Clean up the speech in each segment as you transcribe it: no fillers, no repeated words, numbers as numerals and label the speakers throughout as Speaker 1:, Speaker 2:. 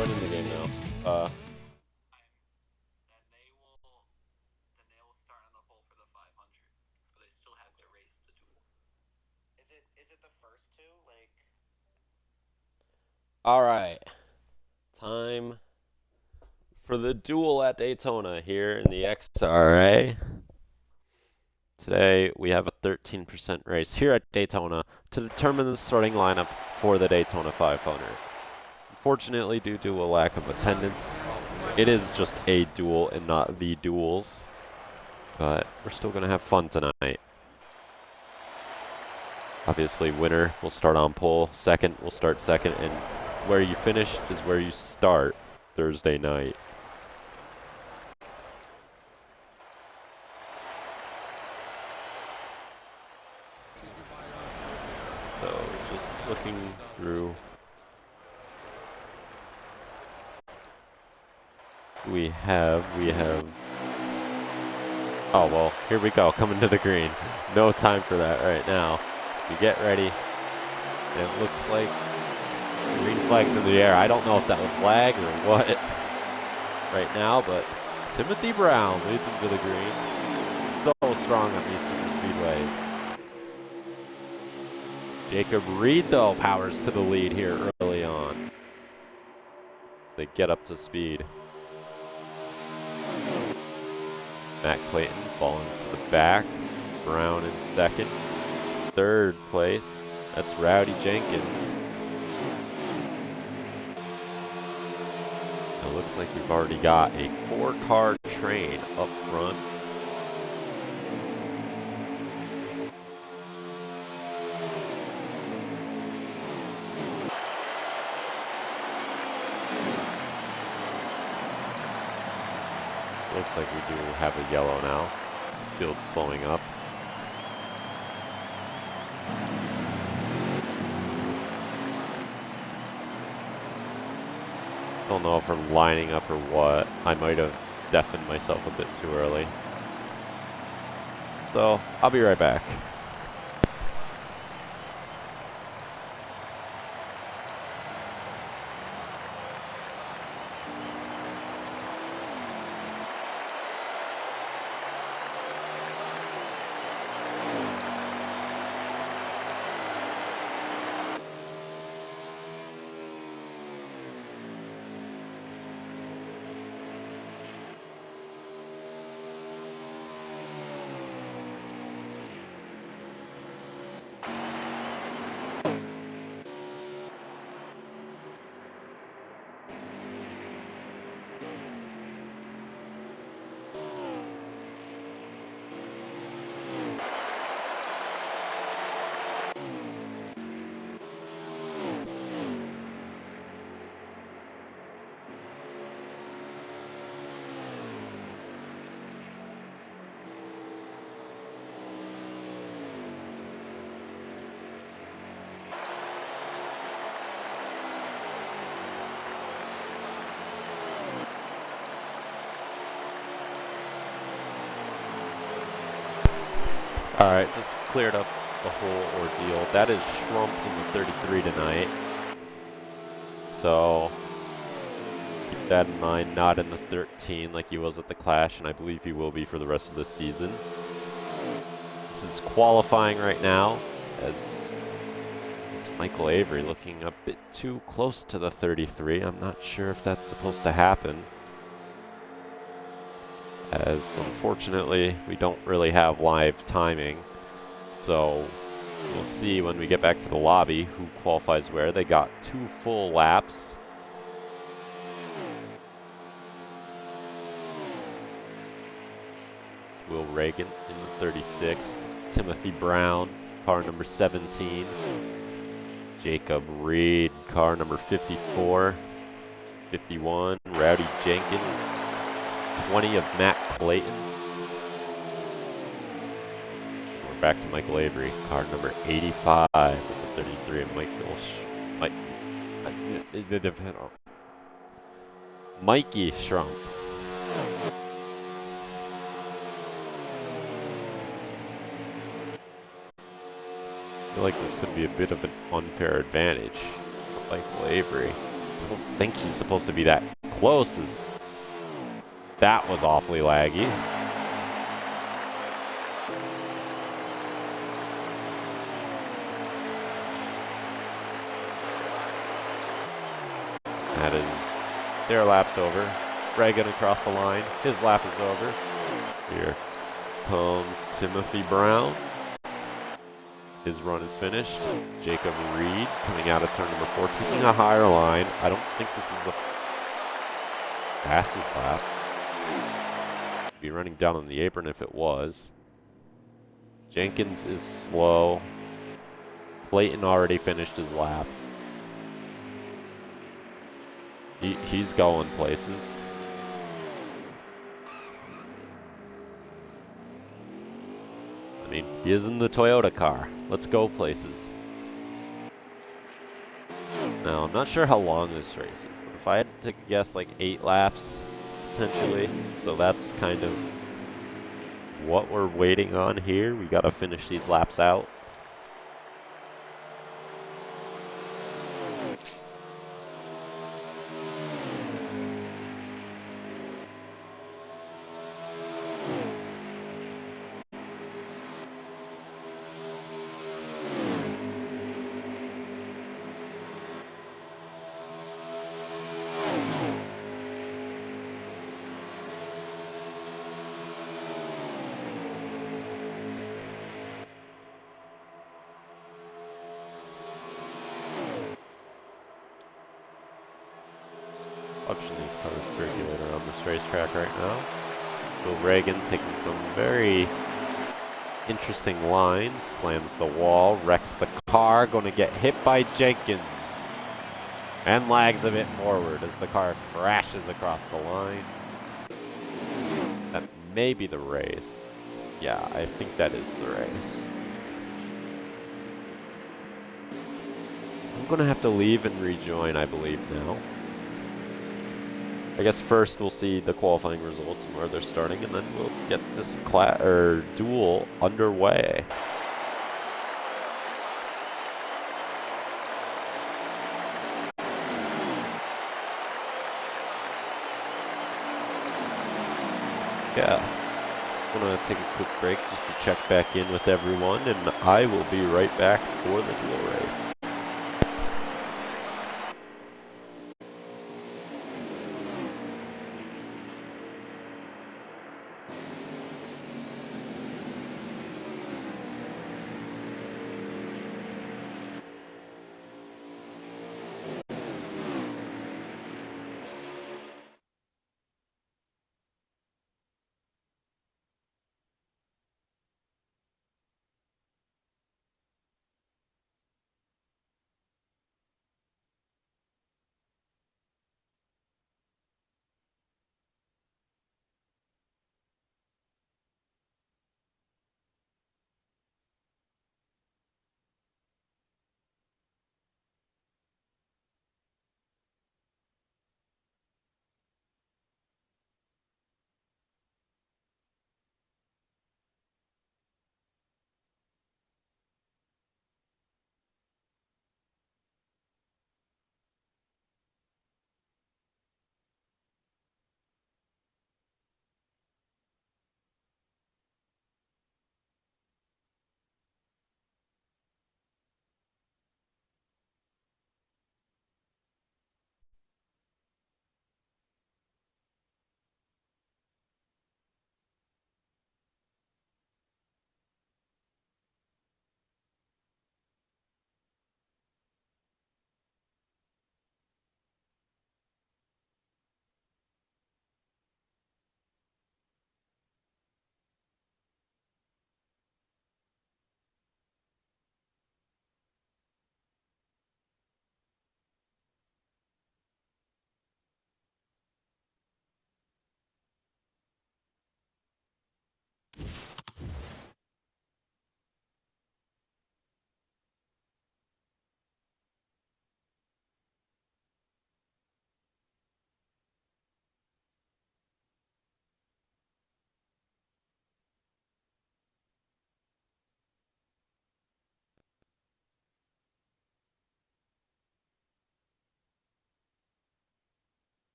Speaker 1: joining the game now.
Speaker 2: And they will start on the pole for the 500, but they still have to race the duel. Is it the first two? Like.
Speaker 1: All right, time for the duel at Daytona here in the XRA. Today we have a 13% race here at Daytona to determine the starting lineup for the Daytona 500. Unfortunately, due to a lack of attendance, it is just a duel and not the duels. But we're still going to have fun tonight. Obviously, winner will start on pole, second will start second, and where you finish is where you start Thursday night. So just looking through. We have, oh well, here we go, coming to the green. No time for that right now. So we get ready, and it looks like green flag's in the air. I don't know if that was lag or what right now, but Timothy Brown leads him to the green. So strong on these super speedways. Jacob Reed, though, powers to the lead here early on as they get up to speed. Matt Clayton falling to the back. Brown in second. Third place, that's Rowdy Jenkins. It looks like we've already got a 4-car train up front. Looks like we do have a yellow now. This field's slowing up. Don't know if I'm lining up or what. I might have deafened myself a bit too early. So, I'll be right back. All right, just cleared up the whole ordeal. That is Schrump in the 33 tonight. So keep that in mind, not in the 13 like he was at the Clash, and I believe he will be for the rest of the season. This is qualifying right now, as it's Michael Avery looking a bit too close to the 33. I'm not sure if that's supposed to happen, as unfortunately we don't really have live timing. So we'll see when we get back to the lobby who qualifies where. They got 2 full laps. It's Will Reagan in the 36. Timothy Brown, car number 17. Jacob Reed, car number 54. 51, Rowdy Jenkins. 20 of Matt Clayton. We're back to Michael Avery, car number 85 with the 33 of Mikey Schrump. I feel like this could be a bit of an unfair advantage for Michael Avery. don't think he's supposed to be that close. That was awfully laggy. That is their lap's over. Reagan across the line. His lap is over. Here comes Timothy Brown. His run is finished. Jacob Reed coming out of turn number 4, taking a higher line. I don't think this is a fastest lap. Be running down on the apron if it was. Jenkins is slow. Clayton already finished his lap. He's going places. I mean, he is in the Toyota car. Let's go places. Now, I'm not sure how long this race is, but if I had to take a guess, like 8 laps, potentially. So that's kind of what we're waiting on here. We gotta finish these laps out. Watching these cars circulate around this racetrack right now. Will Reagan taking some very interesting lines, slams the wall, wrecks the car, going to get hit by Jenkins, and lags a bit forward as the car crashes across the line. That may be the race. Yeah, I think that is the race. I'm going to have to leave and rejoin, I believe, now. I guess first we'll see the qualifying results and where they're starting, and then we'll get this duel underway. Yeah, I'm gonna take a quick break just to check back in with everyone, and I will be right back for the duel race.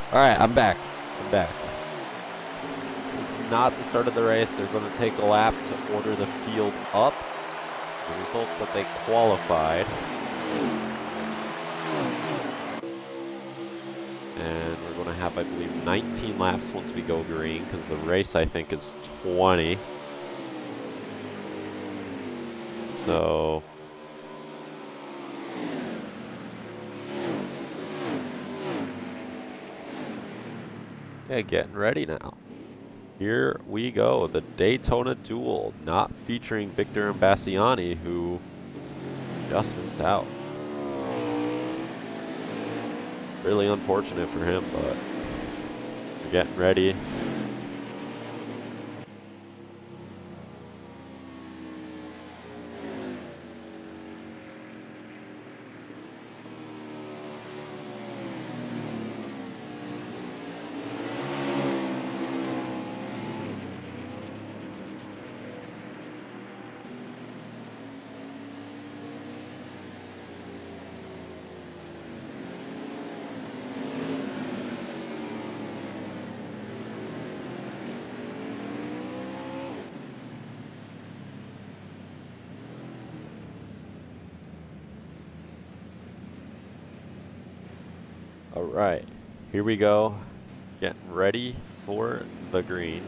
Speaker 1: All right, I'm back. I'm back. This is not the start of the race. They're going to take a lap to order the field up. The results that they qualified. And we're going to have, I believe, 19 laps once we go green, because the race, I think, is 20. So... yeah, getting ready now. Here we go, the Daytona Duel, not featuring Victor Imbasciani, who just missed out. Really unfortunate for him, but we're getting ready. All right, here we go, getting ready for the green.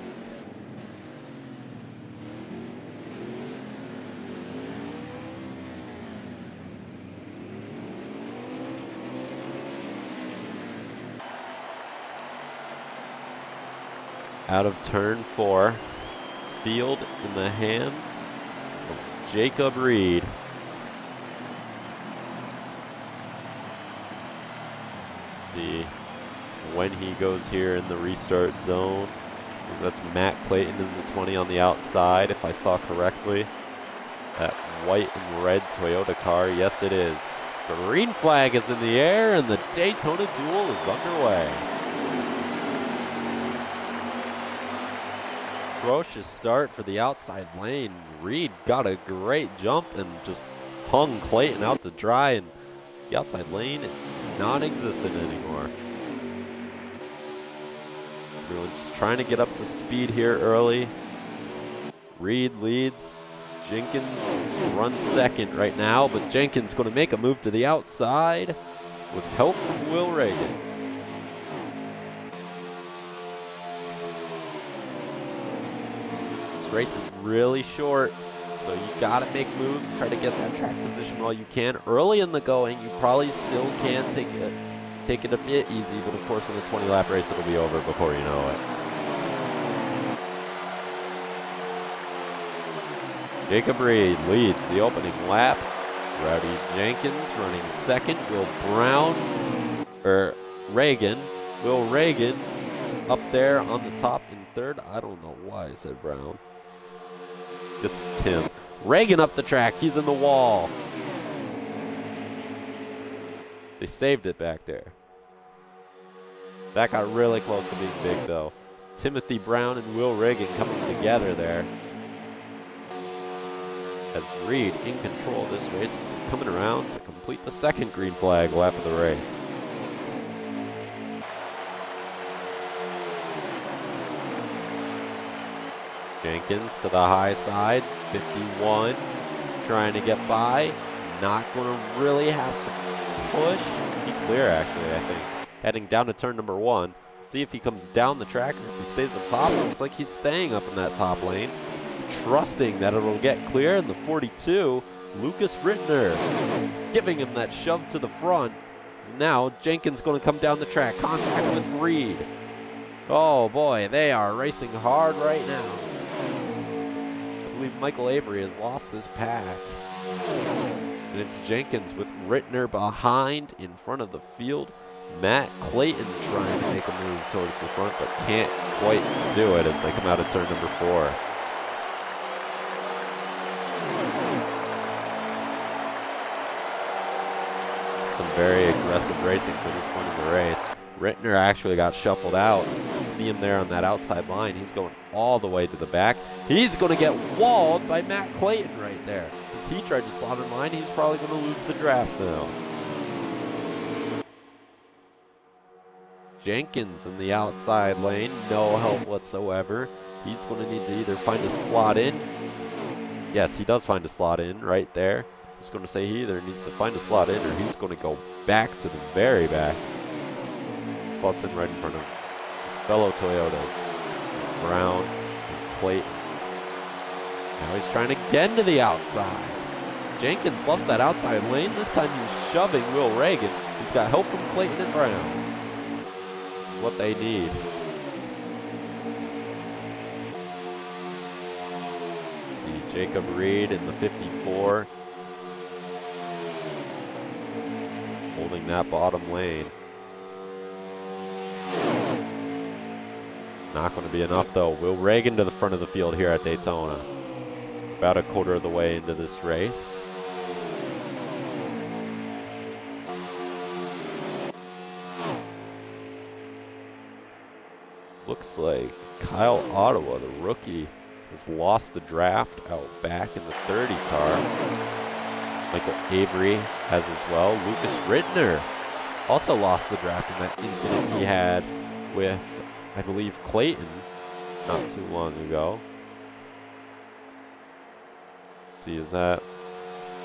Speaker 1: Out of turn 4, field in the hands of Jacob Reed. See when he goes here in the restart zone. That's Matt Clayton in the 20 on the outside, if I saw correctly. That white and red Toyota car, yes it is. Green flag is in the air and the Daytona Duel is underway. Ferocious start for the outside lane. Reed got a great jump and just hung Clayton out to dry, and the outside lane is non-existent anymore. Everyone's just trying to get up to speed here early. Reed leads. Jenkins runs second right now, but Jenkins going to make a move to the outside with help from Will Reagan. This race is really short, so you got to make moves, try to get that track position while you can. Early in the going, you probably still can take it a bit easy, but of course in a 20-lap race it'll be over before you know it. Jacob Reed leads the opening lap. Rowdy Jenkins running second. Will Reagan up there on the top in third. I don't know why I said Brown. This is Tim. Reagan up the track. He's in the wall. They saved it back there. That got really close to being big, though. Timothy Brown and Will Reagan coming together there. As Reed in control of this race is coming around to complete the second green flag lap of the race. Jenkins to the high side, 51, trying to get by. Not going to really have to push. He's clear, actually, I think. Heading down to turn number 1. See if he comes down the track or if he stays up top. It looks like he's staying up in that top lane, trusting that it'll get clear. In the 42, Lucas Rittner is giving him that shove to the front. Now Jenkins going to come down the track, contact with Reed. Oh boy, they are racing hard right now. I believe Michael Avery has lost this pack. And it's Jenkins with Rittner behind in front of the field. Matt Clayton trying to make a move towards the front, but can't quite do it as they come out of turn number 4. Some very aggressive racing for this point in the race. Rittner actually got shuffled out. See him there on that outside line. He's going all the way to the back. He's going to get walled by Matt Clayton right there. As he tried to slot in line, he's probably going to lose the draft now. Jenkins in the outside lane, no help whatsoever. He's going to need to either find a slot in. Yes, he does find a slot in right there. I was going to say he either needs to find a slot in or he's going to go back to the very back. Slots in right in front of his fellow Toyotas. Brown and Clayton. Now he's trying to get into the outside. Jenkins loves that outside lane. This time he's shoving Will Reagan. He's got help from Clayton and Brown. It's what they need. See Jacob Reed in the 54. Holding that bottom lane. It's not going to be enough though. Will Reagan to the front of the field here at Daytona. About a quarter of the way into this race. Looks like Kyle Ottawa, the rookie, has lost the draft out back in the 30 car. Michael Avery has as well. Lucas Rittner also lost the draft in that incident he had with, I believe, Clayton not too long ago. Let's see, is that?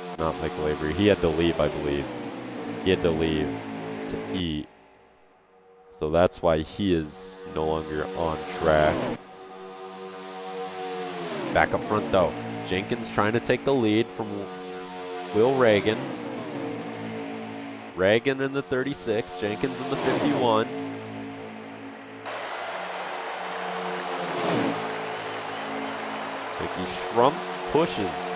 Speaker 1: It's not Michael Avery. He had to leave, I believe. He had to leave to eat. So that's why he is no longer on track. Back up front though. Jenkins trying to take the lead from Will Reagan. Reagan in the 36, Jenkins in the 51. Mickey Schrump pushes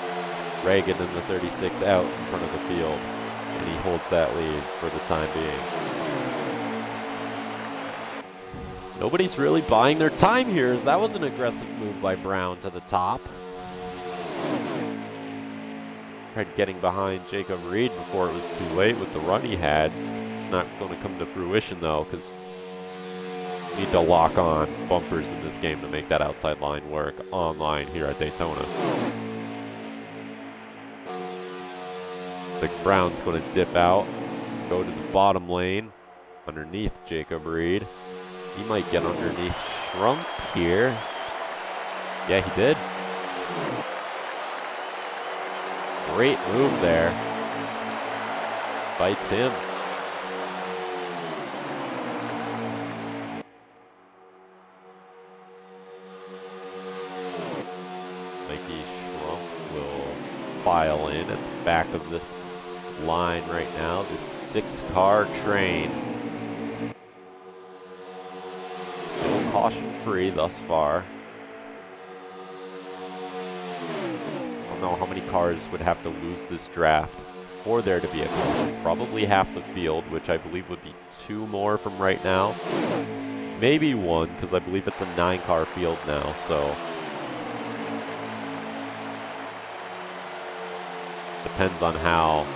Speaker 1: Reagan in the 36 out in front of the field. And he holds that lead for the time being. Nobody's really buying their time here, as that was an aggressive move by Brown to the top. Tried getting behind Jacob Reed before it was too late with the run he had. It's not going to come to fruition though, because you need to lock on bumpers in this game to make that outside line work online here at Daytona. Looks like Brown's going to dip out, go to the bottom lane underneath Jacob Reed. He might get underneath Schrump here. Yeah, he did. Great move there by Tim. Mikey Schrump will file in at the back of this line right now. This 6-car train. Caution free thus far. I don't know how many cars would have to lose this draft for there to be a caution. Probably half the field, which I believe would be 2 more from right now. Maybe 1, because I believe it's a 9-car field now, so. Depends on how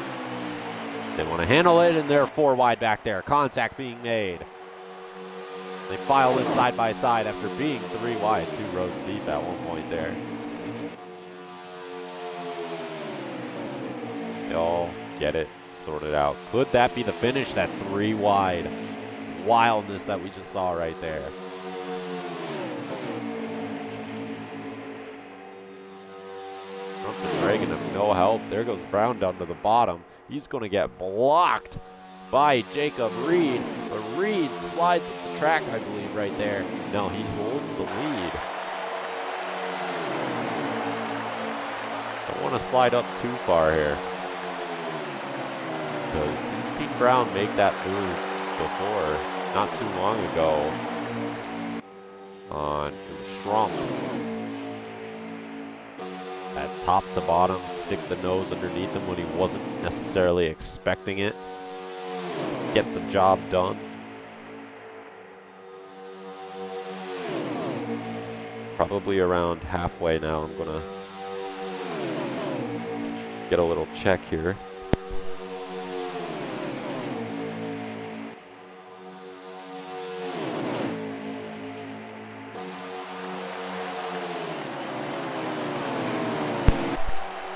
Speaker 1: they want to handle it, and they're 4 wide back there. Contact being made. They file in side by side after being 3 wide, 2 rows deep at one point there. They all get it sorted out. Could that be the finish, that 3 wide wildness that we just saw right there? Trump and Reagan have no help. There goes Brown down to the bottom. He's going to get blocked by Jacob Reed, but Reed slides up the track, I believe, right there. No, he holds the lead. Don't want to slide up too far here, because we've seen Brown make that move before, not too long ago, on Schrump. At top to bottom, stick the nose underneath him when he wasn't necessarily expecting it. Get the job done. Probably around halfway now. I'm gonna get a little check here.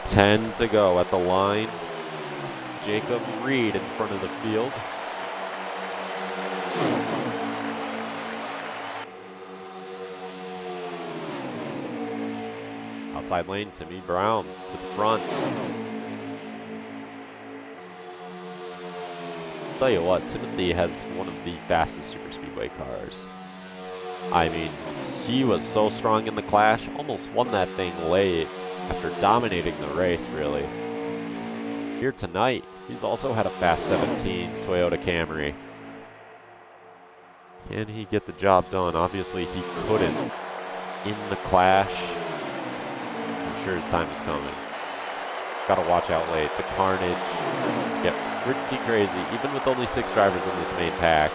Speaker 1: Ten to go at the line. It's Jacob Reed in front of the field. outside lane, Timmy Brown to the front. Tell you what, Timothy has one of the fastest super speedway cars. I mean, he was so strong in the Clash, almost won that thing late after dominating the race, really. Here tonight, he's also had a fast 17 Toyota Camry. Can he get the job done? Obviously, he couldn't in the Clash. I'm sure his time is coming. Gotta watch out late. The carnage get pretty crazy, even with only 6 drivers in this main pack.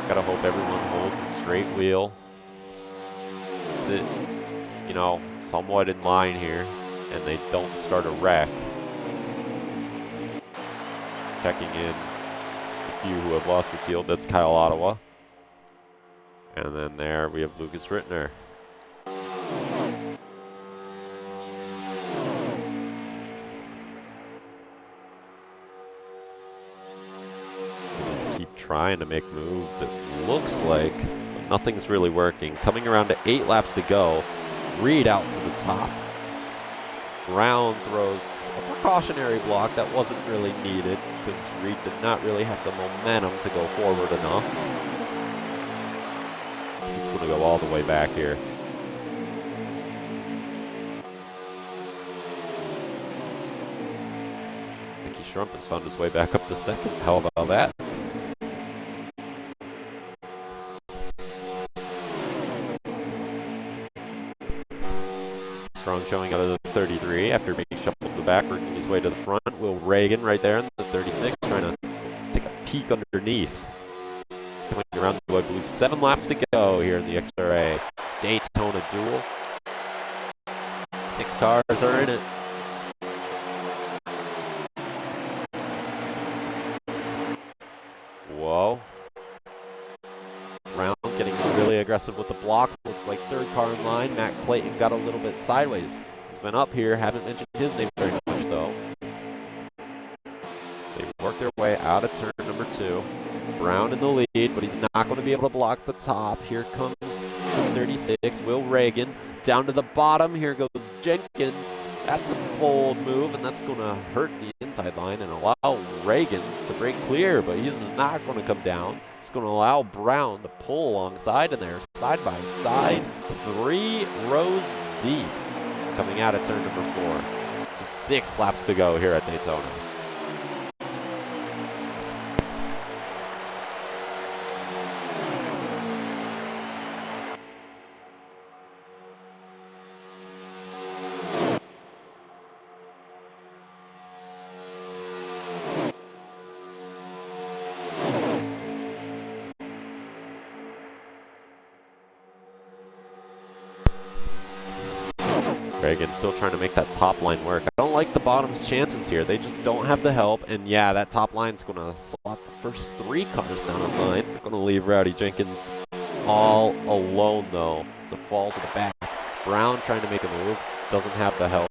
Speaker 1: Gotta hope everyone holds a straight wheel. Is it, you know, somewhat in line here, and they don't start a wreck. Checking in a few who have lost the field. That's Kyle Ottawa. And then there we have Lucas Rittner. Just keep trying to make moves, it looks like, but nothing's really working. Coming around to 8 laps to go. Reed out to the top. Brown throws a precautionary block that wasn't really needed because Reed did not really have the momentum to go forward enough. He's going to go all the way back here. Mickey Schrump has found his way back up to second. How about that? Strong showing out of the 33 after being shuffled to the back, working his way to the front. Will Reagan right there in the 36 trying to take a peek underneath. Coming around to, I believe, 7 laps to go here in the XRA Daytona Duel. 6 cars are in it. Whoa. Brown getting really aggressive with the block. Looks like 3rd car in line. Matt Clayton got a little bit sideways. He's been up here. Haven't mentioned his name very much, though. They work their way out of turn number 2. Brown in the lead, but he's not going to be able to block the top. Here comes 36, Will Reagan. Down to the bottom. Here goes Jenkins. That's a bold move, and that's going to hurt the inside line and allow Reagan to break clear, but he's not going to come down. It's going to allow Brown to pull alongside in there, side by side, 3 rows deep, coming out of turn number 4. To 6 laps to go here at Daytona. Reagan still trying to make that top line work. I don't like the bottom's chances here. They just don't have the help. And yeah, that top line's going to slot the first 3 cars down on line. They're going to leave Rowdy Jenkins all alone, though, to fall to the back. Brown trying to make a move. Doesn't have the help.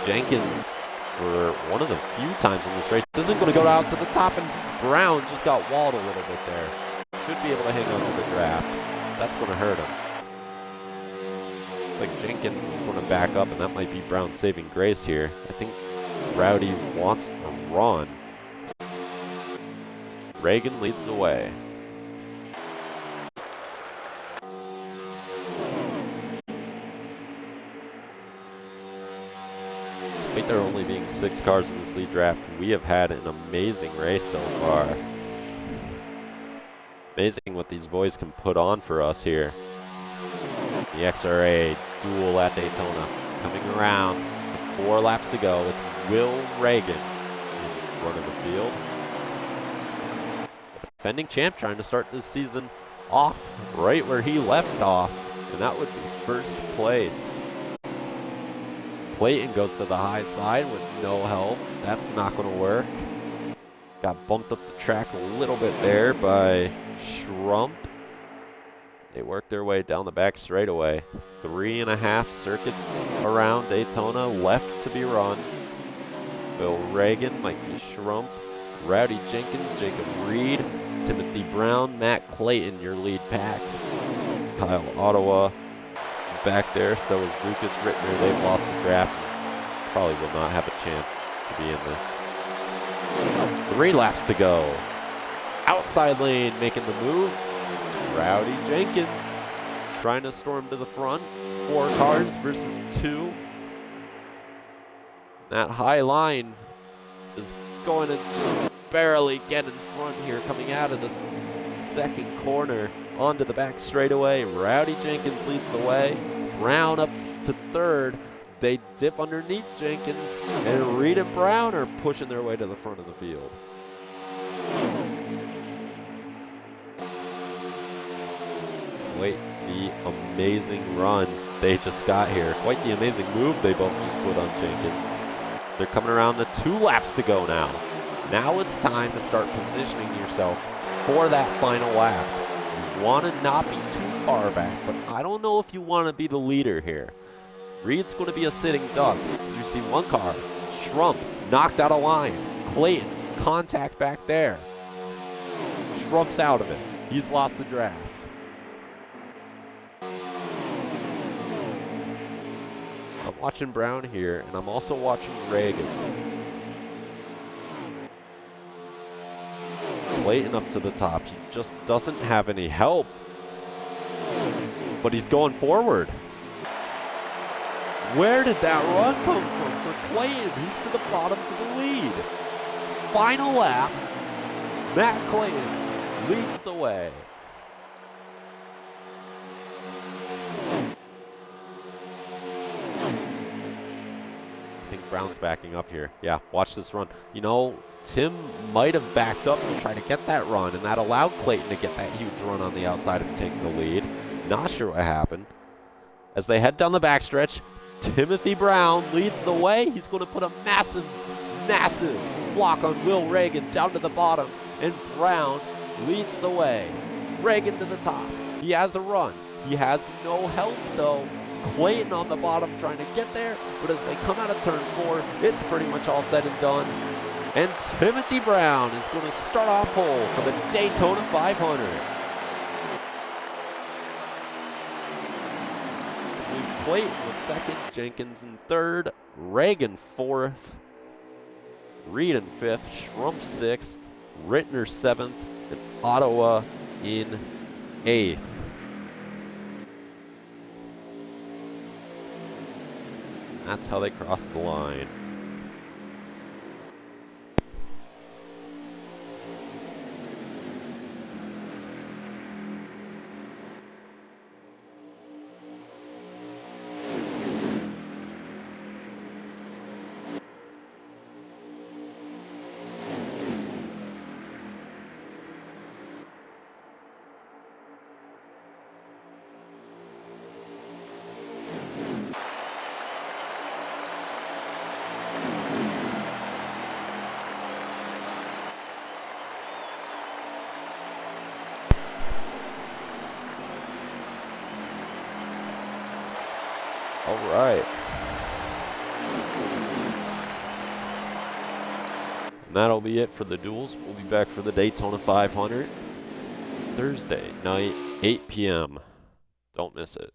Speaker 1: Jenkins, for one of the few times in this race, isn't going to go out to the top. And Brown just got walled a little bit there. Should be able to hang on to the draft. That's going to hurt him. Like Jenkins is going to back up, and that might be Brown's saving grace here. I think Rowdy wants a run. Reagan leads the way. Despite there only being 6 cars in this lead draft, we have had an amazing race so far. Amazing what these boys can put on for us here. The XRA Duel at Daytona coming around. 4 laps to go. It's Will Reagan in front of the field. The defending champ trying to start this season off right where he left off, and that would be 1st place. Clayton goes to the high side with no help. That's not going to work. Got bumped up the track a little bit there by Schrump. They work their way down the back straightaway. 3.5 circuits around Daytona left to be run. Will Reagan, Mikey Schrump, Rowdy Jenkins, Jacob Reed, Timothy Brown, Matt Clayton, your lead pack. Kyle Ottawa, He's back there, so is Lucas Rittner. They've lost the draft. Probably will not have a chance to be in this. 3 laps to go. Outside lane making the move. Rowdy Jenkins trying to storm to the front. 4 cars versus 2. That high line is going to just barely get in front here coming out of the second corner onto the back straightaway. Rowdy Jenkins leads the way. Brown up to 3rd. They dip underneath Jenkins, and Reed and Brown are pushing their way to the front of the field. Wait, the amazing run they just got here. Quite the amazing move they both just put on Jenkins. They're coming around the 2 laps to go now. Now it's time to start positioning yourself for that final lap. You want to not be too far back, but I don't know if you want to be the leader here. Reed's going to be a sitting duck. So you see 1 car, Schrump knocked out of line. Clayton, contact back there. Schrump's out of it. He's lost the draft. I'm watching Brown here, and I'm also watching Reagan. Clayton up to the top. He just doesn't have any help. But he's going forward. Where did that run come from for Clayton? He's to the bottom for the lead. Final lap. Matt Clayton leads the way. I think Brown's backing up here. Yeah, watch this run. You know, Tim might have backed up to try to get that run, and that allowed Clayton to get that huge run on the outside and take the lead. Not sure what happened. As they head down the backstretch, Timothy Brown leads the way. He's going to put a massive, massive block on Will Reagan down to the bottom, and Brown leads the way. Reagan to the top. He has a run. He has no help, though. Clayton on the bottom trying to get there, but as they come out of turn 4, it's pretty much all said and done. And Timothy Brown is going to start on pole for the Daytona 500. Clayton was 2nd, Jenkins in 3rd, Reagan 4th, Reed in 5th, Schrump 6th, Rittner 7th, and Ottawa in 8th. That's how they cross the line. All right. And that'll be it for the duels. We'll be back for the Daytona 500 Thursday night, 8 p.m. Don't miss it.